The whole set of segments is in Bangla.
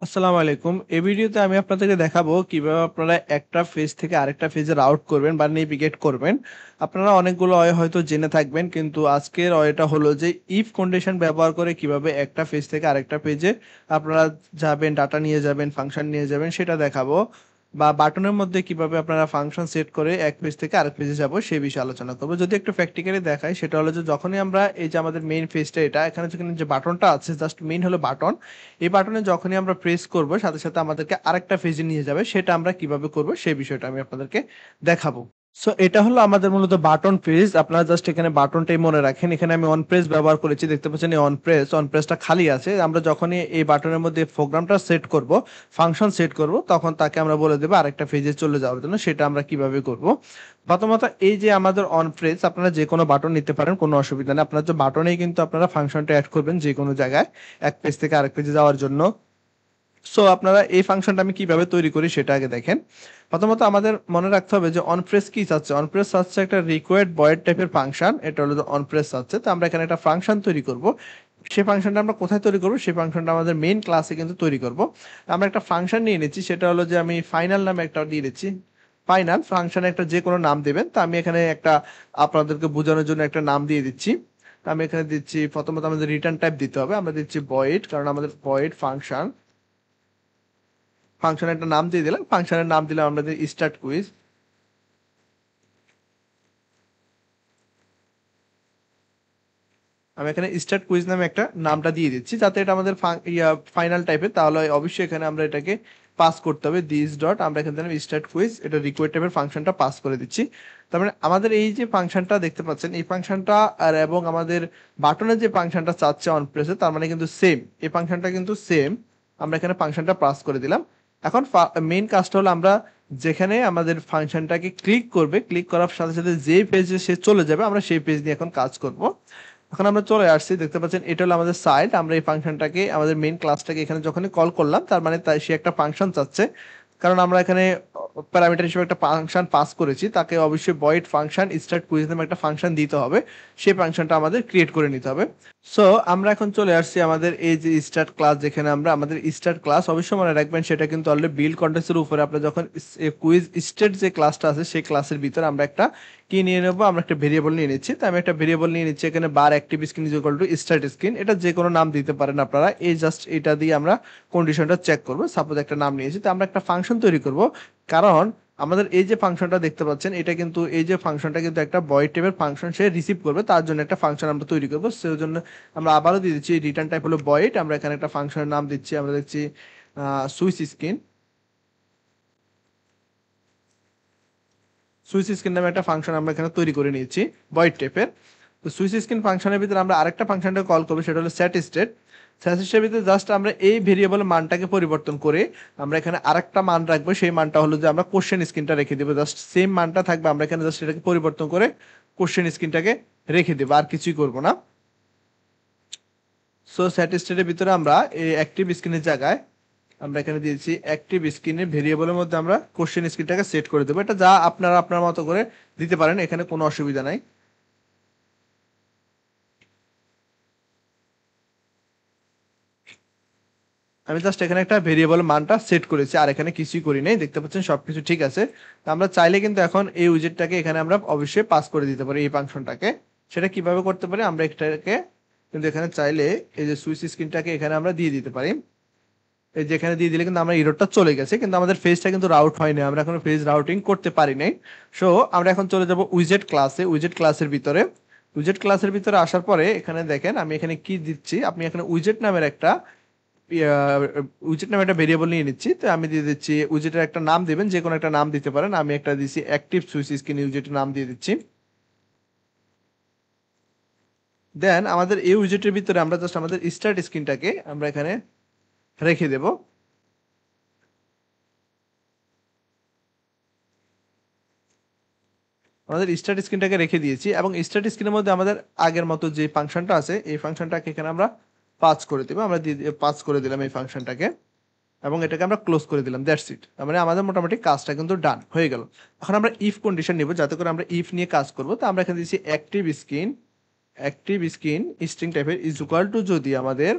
আসসালামু আলাইকুম। এই ভিডিওতে আমি আপনাদেরকে দেখাবো কিভাবে আপনারা একটা পেজ থেকে আরেকটা পেজে রাউট করবেন বা নেভিগেট করবেন। আপনারা অনেকগুলো ওয়ে হয়তো জেনে থাকবেন, কিন্তু আজকের ওয়েটা হলো যে ইফ কন্ডিশন ব্যবহার করে কিভাবে একটা পেজ থেকে আরেকটা পেজে আপনারা যাবেন, ডাটা নিয়ে যাবেন, ফাংশন নিয়ে যাবেন সেটা দেখাবো। বা বাটনের মধ্যে কিভাবে আপনারা ফাংশন সেট করে এক পেজ থেকে আরেক পেজে যাব সেই বিষয়ে আলোচনা করব। যদি একটু প্র্যাকটিক্যালি দেখাই সেটা হলো যে যখনই আমরা এই যে আমাদের মেইন পেজটা, এটা এখানে যেখানে যে বাটনটা আছে, জাস্ট মেইন হলো বাটন। এই বাটনে যখনই আমরা প্রেস করব সাথে সাথে আমাদেরকে আরেকটা পেজে নিয়ে যাবে। সেটা আমরা কিভাবে করব সেই বিষয়টা আমি আপনাদেরকে দেখাবো। সো এটা হলো আমাদের মূলত বাটন পেজ। আপনারা জাস্ট এখানে বাটনটাই মনে রাখেন। এখানে আমি অন প্রেস ব্যবহার করেছি। দেখতে পাচ্ছেন এই অন প্রেসটা খালি আছে। আমরা যখনই এই বাটনের মধ্যে প্রোগ্রামটা সেট করব, ফাংশন সেট করব, তখন তাকে আমরা বলে দেব আরেকটা পেজে চলে যাওয়ার জন্য। সেটা আমরা কিভাবে করব? প্রথমত এই যে আমাদের অন প্রেস, আপনারা যেকোনো বাটন নিতে পারেন, কোনো অসুবিধা নেই। আপনার যে বাটনেই কিন্তু আপনারা ফাংশনটা এড করবেন যেকোনো জায়গায় এক পেজ থেকে আরেক পেজে যাওয়ার জন্য। সো আপনারা এই ফাংশনটা আমি কিভাবে তৈরি করি সেটা আগে দেখেন। প্রথমত আমাদের মনে রাখতে হবে যে অনপ্রেস কি চাচ্ছে। অনপ্রেস চাচ্ছে একটা রিকোয়ার্ড ভয়েড টাইপের ফাংশন। এটা হলো যে অনপ্রেস চাচ্ছে। তো আমরা এখানে একটা ফাংশন তৈরি করব। সেই ফাংশনটা আমরা কোথায় তৈরি করব? সেই ফাংশনটা আমাদের মেইন ক্লাসে কিন্তু তৈরি করব। আমরা একটা ফাংশন নিয়ে নিচ্ছি, সেটা হলো যে আমি ফাইনাল নামে একটা দিয়ে দিচ্ছি। ফাইনাল ফাংশনে একটা যে কোনো নাম দেবেন। তো আমি এখানে একটা আপনাদেরকে বোঝানোর জন্য একটা নাম দিয়ে দিচ্ছি। তো আমি এখানে দিচ্ছি, প্রথমত আমাদের রিটার্ন টাইপ দিতে হবে। আমরা দিচ্ছি ভয়েড, কারণ আমাদের ভয়েড ফাংশন। ফাংশনের একটা নাম দিয়ে দিলাম। ফাংশনের নাম দিলাম আমরা স্টার্ট কুইজ। আমি এখানে স্টার্ট কুইজ নামে একটা নামটা দিয়ে দিচ্ছি, যাতে এটা আমাদের ফাইনাল টাইপের। তাহলে অবশ্যই এখানে আমরা এটাকে পাস করতে হবে দিস ডট। আমরা এখানে দিলাম স্টার্ট কুইজ, এটা রিকোয়ার্ড টাইপের ফাংশনটা পাস করে দিচ্ছি। তার মানে আমাদের এই যে ফাংশনটা দেখতে পাচ্ছেন, এই ফাংশনটা আর এবং আমাদের বাটনের যে ফাংশনটা চাচ্ছে অন প্রেসে, তার মানে কিন্তু সেম। এই ফাংশনটা কিন্তু সেম। আমরা এখানে ফাংশনটা পাস করে দিলাম। এখন মেইন কাজটা হলো আমরা যেখানে আমাদের ফাংশনটাকে ক্লিক করবে, ক্লিক করার সাথে সাথে যে পেজে সে চলে যাবে, আমরা সেই পেজ নিয়ে এখন কাজ করব। এখন আমরা চলে আসছি, দেখতে পাচ্ছেন এটা হলো আমাদের সাইট। আমরা এই ফাংশনটাকে, আমাদের মেইন ক্লাসটাকে এখানে যখনই কল করলাম, তার মানে তাই সে একটা ফাংশন চাচ্ছে। কারণ আমরা এখানে প্যারামিটার হিসেবে একটা ফাংশন পাস করেছি, তাকে অবশ্যই ভয়েড ফাংশন স্টার্ট কুইজ নামে একটা ফাংশন দিতে হবে। সেই ফাংশনটা আমাদের ক্রিয়েট করে নিতে হবে। সো আমরা এখন চলে আসছি আমাদের এই যে স্টার্ট ক্লাস, যেখানে আমরা আমাদের স্টার্ট ক্লাস, অবশ্যই মনে রাখবেন সেটা কিন্তু অলরেডি বিল্ড কন্টেন্টসের উপরে। আপনার যখন কুইজ স্টার্ট যে ক্লাসটা আছে সেই ক্লাসের ভিতরে আমরা একটা কি নিয়ে নেবো, আমরা একটা ভেরিয়েবল নিয়ে নিচ্ছি। তো আমি একটা ভেরিয়েবল নিয়ে নিচ্ছি এখানে, var active screen is equal to start screen. এটা যে কোনো নাম দিতে পারেন আপনারা। এই জাস্ট এটা দিয়ে আমরা কন্ডিশনটা চেক করবো। সাপোজ একটা নাম নিয়েছি, তো আমরা একটা ফাংশন তৈরি করব। কারণ আমাদের এই যে ফাংশনটা দেখতে পাচ্ছেন, এটা কিন্তু এই যে ফাংশনটা কিন্তু একটা ভয়েড টাইপের ফাংশন সে রিসিভ করবে, তার জন্য একটা ফাংশন আমরা তৈরি করবো। সেই জন্য আমরা আবারও দিয়ে দিচ্ছি রিটার্ন টাইপ হলো ভয়েড। আমরা এখানে একটা ফাংশনের নাম দিচ্ছি, আমরা দিচ্ছি সুইচ স্ক্রিন। সুইচ স্ক্রিন নামে একটা ফাংশন আমরা এখানে তৈরি করে নিয়েছি ভয়েড টাইপের। তো সুইচ স্ক্রিন ফাংশনের ভিতরে আমরা আরেকটা ফাংশনটা কল করবো, সেটা হলো সেট স্টেট। সেট স্টেটের ভিতরে জাস্ট আমরা এই ভেরিয়েবলের মানটাকে পরিবর্তন করে আমরা এখানে আরেকটা মান রাখবো। সেই মানটা হলো যে আমরা কোশ্চেন স্ক্রিনটা রেখে দেবো। জাস্ট সেম মানটা থাকবে, আমরা এখানে জাস্ট এটাকে পরিবর্তন করে কোশ্চেন স্ক্রিনটাকে রেখে দেবো, আর কিছুই করবো না। সো সেট স্টেটের ভিতরে আমরা এই অ্যাক্টিভ স্ক্রিনের জায়গায় আমরা এখানে দিয়েছি অ্যাক্টিভ স্ক্রিনের ভেরিয়েবলের মধ্যে আমরা কোশ্চেন স্ক্রিনটাকে সেট করে দেবো। এটা যা আপনারা আপনার মতো করে দিতে পারেন, এখানে কোনো অসুবিধা নাই। আমি জাস্ট এখানে একটা ভেরিয়েবল মানটা সেট করেছি, আর এখানে কিছুই করি নাই। দেখতে পাচ্ছেন সবকিছু ঠিক আছে। তো আমরা চাইলে কিন্তু এখন এই উইজেটটাকে এখানে আমরা অবশ্যই পাস করে দিতে পারি, এই ফাংশনটাকে। সেটা কিভাবে করতে পারি, আমরা এটাকে কিন্তু এখানে চাইলে এই যে সুইচ স্ক্রিনটাকে এখানে আমরা দিয়ে দিতে পারি। এই যে এখানে দিয়ে দিলে কিন্তু আমরা এররটা চলে গেছে, কিন্তু আমাদের ফেজটা কিন্তু রাউট হয়নি, আমরা এখনো ফেজ রাউটিং করতে পারি নাই। সো আমরা এখন চলে যাব উইজেট ক্লাসে। উইজেট ক্লাসের ভিতরে, উইজেট ক্লাসের ভিতরে আসার পরে এখানে দেখেন আমি এখানে কি দিচ্ছি। আপনি এখানে উইজেট নামের একটা উইজেট নামে একটা ভেরিয়েবল নিয়ে নিচ্ছি। তো আমি দিয়ে দিচ্ছি উইজেটের একটা নাম দিবেন, যে কোনো একটা নাম দিতে পারেন। আমি একটা দিচ্ছি অ্যাক্টিভ সুইচ স্ক্রিন উইজেটের নাম দিয়ে দিচ্ছি। দেন আমাদের এই উইজেটের ভিতরে আমরা জাস্ট আমাদের স্টার্ট স্ক্রিনটাকে আমরা এখানে রেখে দেব। আমাদের স্টার্ট স্ক্রিনটাকে রেখে দিয়েছি, এবং স্টার্ট স্ক্রিনের মধ্যে আমাদের আগের মতো যে ফাংশনটা আছে এই ফাংশনটাকে এখানে আমরা পাস করে দেবো। আমরা পাস করে দিলাম এই ফাংশনটাকে, এবং এটাকে আমরা ক্লোজ করে দিলাম। That's it. তার মানে আমাদের মোটামুটি কাজটা কিন্তু ডান হয়ে গেল। এখন আমরা ইফ কন্ডিশন নিব, যাতে করে আমরা ইফ নিয়ে কাজ করব। তো আমরা এখানে দিচ্ছি active screen, active screen string টাইপের ইজ ইকুয়াল টু, যদি আমাদের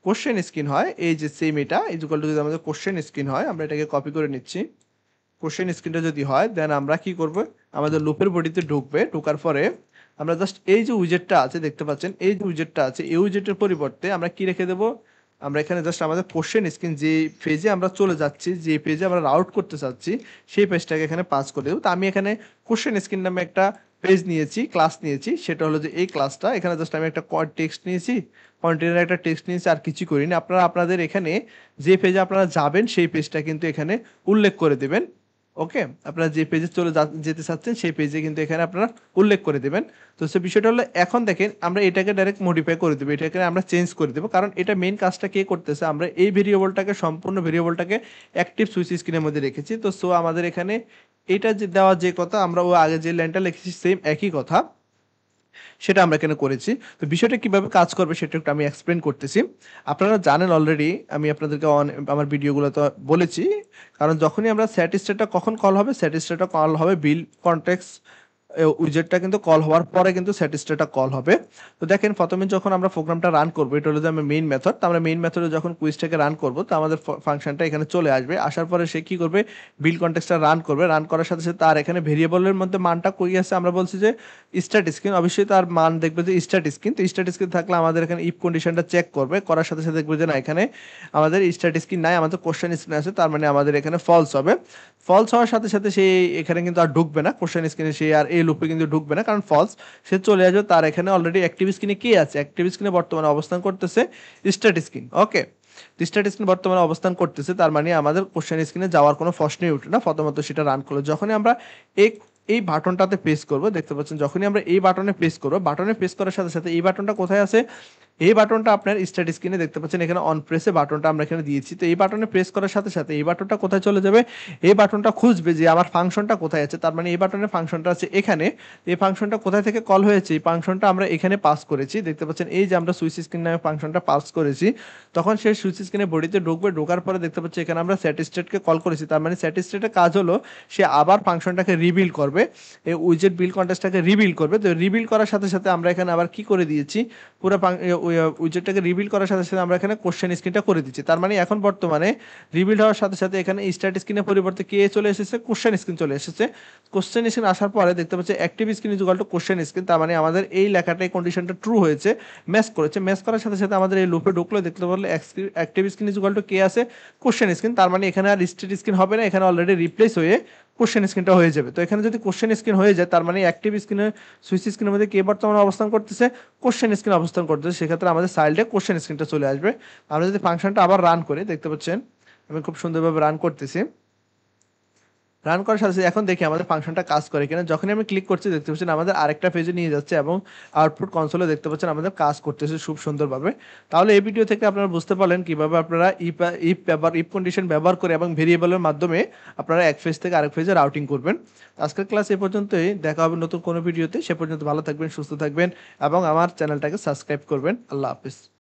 কোশ্চেন স্ক্রিন হয়, এই যে সেম এটা ইকুয়াল টু যদি আমাদের কোশ্চেন স্ক্রিন হয়, আমরা এটাকে কপি করে নিচ্ছি। কোশ্চেন স্ক্রিনটা যদি হয় দেন আমরা কি করব, আমাদের লুপের বডিতে ঢুকবে, ঢোকার পরে আমরা জাস্ট এই যে উইজেটটা আছে দেখতে পাচ্ছেন, এই যে উইজেটটা আছে এই উইজেটের পরিবর্তে আমরা কি রেখে দেব, আমরা এখানে জাস্ট আমাদের কোশ্চেন স্ক্রিন যে পেজে আমরা চলে যাচ্ছি, যে পেজে আমরা রাউট করতে চাচ্ছি সেই পেজটাকে এখানে পাস করে দেবো। তো আমি এখানে কোশ্চেন স্ক্রিন নামে একটা পেজ নিয়েছি, ক্লাস নিয়েছি, সেটা হলো যে এই ক্লাসটা, এখানে জাস্ট আমি একটা টেক্সট নিয়েছি, কন্টেনার একটা টেক্সট নিয়েছি, আর কিছু করিনি। আপনারা আপনাদের এখানে যে পেজে আপনারা যাবেন সেই পেজটা কিন্তু এখানে উল্লেখ করে দেবেন। ওকে, আপনারা যে পেজে যেতে চাচ্ছেন সেই পেজে কিন্তু এখানে আপনারা উল্লেখ করে দেবেন। তো সে বিষয়টা হলো এখন দেখেন আমরা এটাকে ডাইরেক্ট মডিফাই করে দেবো, এটাকে আমরা চেঞ্জ করে দেবো, কারণ এটা মেইন কাজটা কে করতেছে, আমরা এই ভেরিয়েবলটাকে সম্পূর্ণ ভেরিয়েবলটাকে অ্যাক্টিভ সুইচ স্ক্রিনের মধ্যে রেখেছি। তো সো আমাদের এখানে এটা যে দেওয়া যে কথা, আমরা ও আগে যে লাইনটা লিখেছি সেম একই কথা সেটা আমরা এখানে করেছি। তো বিষয়টা কিভাবে কাজ করবে সেটা একটু আমি এক্সপ্লেন করতেছি। আপনারা জানেন অলরেডি, আমি আপনাদেরকে আমার ভিডিওগুলোতে বলেছি, কারণ যখনই আমরা সেট স্টেটটা কখন কল হবে, সেট স্টেটটা কল হবে বিল কনটেক্সট উইজেটটা কিন্তু কল হওয়ার পরে কিন্তু স্যাটিসফাইটা কল হবে। তো দেখেন প্রথমে যখন আমরা প্রোগ্রামটা রান করবো, এটা হলো যে আমরা মেইন মেথড, তো আমরা মেইন মেথডে যখন কুইজটাকে রান করবো তো আমাদের ফাংশনটা এখানে চলে আসবে, আসার পরে সে কি করবে, বিল কনটেক্সটটা রান করবে, রান করার সাথে সাথে তার এখানে ভেরিয়েবলের মধ্যে মানটা কই আছে, আমরা বলছি যে স্ট্যাট স্ক্রিন, অবশ্যই তার মান দেখবে যে স্ট্যাট স্ক্রিন। তো স্ট্যাট স্ক্রিন থাকলে আমাদের এখানে ইফ কন্ডিশনটা চেক করবে, করার সাথে সাথে দেখবে যে না এখানে আমাদের স্ট্যাট স্ক্রিন নাই, আমাদের কোশ্চেন স্ক্রিন আছে, তার মানে আমাদের এখানে ফলস হবে। ফলস হওয়ার সাথে সাথে সে এখানে কিন্তু আর ঢুকবে না কোশ্চেন স্ক্রিনে, সে আর এই লুপে কিন্তু ঢুকবে না, কারণ ফলস, সে চলে আসবে, তার এখানে অলরেডি অ্যাক্টিভ স্ক্রিনে কি আছে, অ্যাক্টিভ স্ক্রিনে বর্তমানে অবস্থান করতেছে স্ট্যাট স্ক্রিন। ওকে, স্ট্যাট স্ক্রিন বর্তমানে অবস্থান করতেছে, তার মানে আমাদের কোশ্চেন স্ক্রিনে যাওয়ার কোনো প্রশ্নই উঠে না, প্রথমত সেটা রান করলো। যখনই আমরা এই এই বাটনটাতে প্রেস করব, দেখতে পাচ্ছেন যখনই আমরা এই বাটনে প্রেস করব, বাটনে প্রেস করার সাথে সাথে এই বাটনটা কোথায় আছে, এই বাটনটা আপনার স্টার্ট স্ক্রিনে দেখতে পাচ্ছেন, এখানে অন প্রেসে বাটনটা আমরা এখানে দিয়েছি। তো এই বাটনে প্রেস করার সাথে সাথে এই বাটনটা কোথায় চলে যাবে, এই বাটনটা খুঁজবে যে আমার ফাংশনটা কোথায় আছে, তার মানে এই বাটনের ফাংশনটা আছে এখানে। এই ফাংশনটা কোথায় থেকে কল হয়েছে, এই ফাংশনটা আমরা এখানে পাস করেছি, দেখতে পাচ্ছেন এই যে আমরা সুইচ স্ক্রিন নামে ফাংশনটা পাস করেছি। তখন সেই সুইচ স্ক্রিনে বডিতে ঢুকবে, ঢোকার পরে দেখতে পাচ্ছি এখানে আমরা সেট স্টেটকে কল করেছি, তার মানে সেট স্টেটের কাজ হলো সে আবার ফাংশনটাকে রিবিল্ড করবে, এই উইজেট বিল কন্টেস্টটাকে রিবিল্ড করবে। তো রিবিল্ড করার সাথে সাথে আমরা এখানে আবার কি করে দিয়েছি, পুরো উইজেটটাকে রিবিল্ড করার সাথে সাথে আমরা এখানে কোশ্চেন স্ক্রিনটা করে দিচ্ছি। তার মানে এখন বর্তমানে রিবিল্ড হওয়ার সাথে সাথে এখানে স্টার্ট স্ক্রিনের পরিবর্তে কে চলে এসেছে, কোশ্চেন স্ক্রিন চলে এসেছে। কোশ্চেন স্ক্রিন আসার পরে দেখতে পাচ্ছি active screen is equal two question screen, তার মানে আমাদের এই লেখাটা এই কন্ডিশনটা ট্রু হয়েছে, ম্যাচ করেছে। ম্যাচ করার সাথে সাথে আমাদের এই লুপে ঢুকলো, দেখতে পারলে active screen is equal to কে আছে, কোশ্চেন স্ক্রিন, তার মানে এখানে আর স্টেট স্ক্রিন হবে না, এখানে অলরেডি রিপ্লেস হয়ে কোশ্চেন স্ক্রিনটা হয়ে যাবে। তো এখানে যদি কোশ্চেন স্ক্রিন হয়ে যায় তার মানে অ্যাক্টিভ স্ক্রিনের সুইচ স্ক্রিনের মধ্যে কে বর্তমানে অবস্থান করতেছে, কোশ্চেন স্ক্রিন অবস্থান করতেছে, সেক্ষেত্রে আমাদের সাইডে কোশ্চেন স্ক্রিনটা চলে আসবে। আমরা যদি ফাংশনটা আবার রান করি, দেখতে পাচ্ছেন আমি খুব সুন্দরভাবে রান করতেছি, রান করার সাথে সাথে এখন দেখি আমাদের ফাংশনটা কাজ করে কিনা। যখনই আমি ক্লিক করছি দেখতে পাচ্ছেন আমাদের আরেকটা পেজে নিয়ে যাচ্ছে এবং আউটপুট কনসোলে দেখতে পাচ্ছেন আমাদের কাজ করতেছে খুব সুন্দরভাবে। তাহলে এই ভিডিও থেকে আপনারা বুঝতে পারলেন কিভাবে আপনারা ইফ কন্ডিশন ব্যবহার করে এবং ভেরিয়েবলের মাধ্যমে আপনারা এক ফেজ থেকে আরেক ফেজে রাউটিং করবেন। আজকের ক্লাস এ পর্যন্তই, দেখা হবে নতুন কোনো ভিডিওতে, সে পর্যন্ত ভালো থাকবেন, সুস্থ থাকবেন এবং আমার চ্যানেলটাকে সাবস্ক্রাইব করবেন। আল্লাহ হাফিজ।